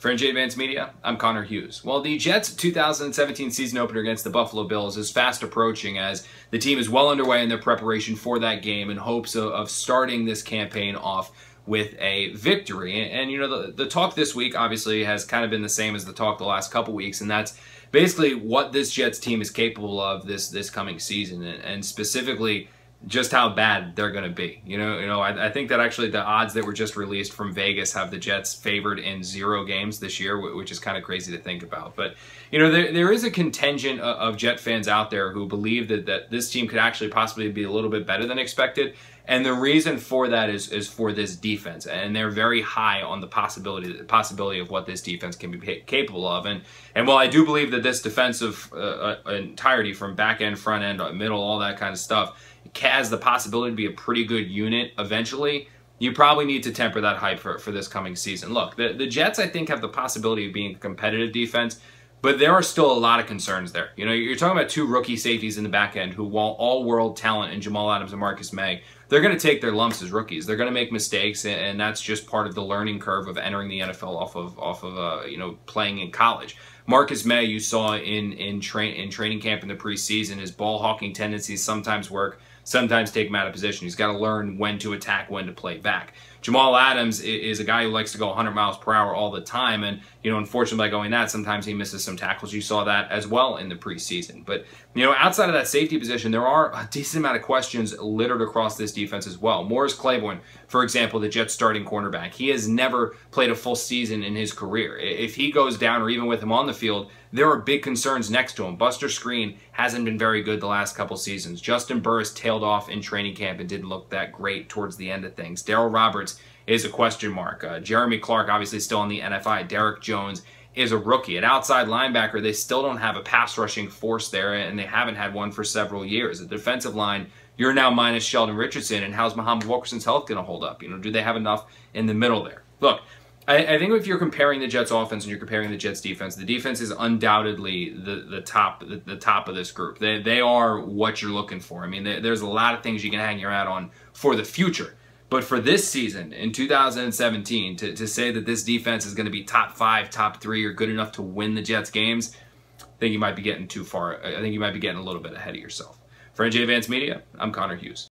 For NJ Advanced Media, I'm Connor Hughes. Well, the Jets' 2017 season opener against the Buffalo Bills is fast approaching as the team is well underway in their preparation for that game in hopes of starting this campaign off with a victory. And you know, the talk this week obviously has kind of been the same as the talk the last couple weeks, and that's basically what this Jets team is capable of this coming season, and specifically just how bad they're going to be. I think that actually the odds that were just released from Vegas have the Jets favored in 0 games this year, which is kind of crazy to think about. But there is a contingent of Jet fans out there who believe that this team could actually possibly be a little bit better than expected. And the reason for that is for this defense, and they're very high on the possibility of what this defense can be capable of. And while I do believe that this defensive entirety, from back end, front end, middle, all that kind of stuff, has the possibility to be a pretty good unit eventually, you probably need to temper that hype for this coming season. Look, the Jets, I think, have the possibility of being a competitive defense, but there are still a lot of concerns there. You're talking about 2 rookie safeties in the back end who, while all-world talent in Jamal Adams and Marcus Maye, they're going to take their lumps as rookies. They're going to make mistakes, and that's just part of the learning curve of entering the NFL off of playing in college. Marcus Maye, you saw in training camp in the preseason, his ball hawking tendencies sometimes work, sometimes take him out of position. He's got to learn when to attack, when to play back. Jamal Adams is a guy who likes to go 100 miles per hour all the time, and unfortunately by going that, sometimes he misses some tackles. You saw that as well in the preseason. But outside of that safety position, there are a decent amount of questions littered across this defense as well. Morris Claiborne, for example, the Jets' starting cornerback, he has never played a full season in his career. If he goes down, or even with him on the field, there are big concerns next to him. Buster Skrine hasn't been very good the last couple seasons. Justin Burris tailed off in training camp and didn't look that great towards the end of things. Darryl Roberts is a question mark. Jeremy Clark, obviously still in the NFI. Derek Jones is a rookie. At outside linebacker, they still don't have a pass rushing force there, and they haven't had one for several years. At defensive line, you're now minus Sheldon Richardson, and how's Muhammad Wilkerson's health going to hold up? Do they have enough in the middle there? Look, I think if you're comparing the Jets offense and you're comparing the Jets defense, the defense is undoubtedly the top of this group. They are what you're looking for. I mean, there's a lot of things you can hang your hat on for the future. But for this season, in 2017, to say that this defense is going to be top 5, top 3, or good enough to win the Jets games, I think you might be getting too far. I think you might be getting a little bit ahead of yourself. For NJ Advanced Media, I'm Connor Hughes.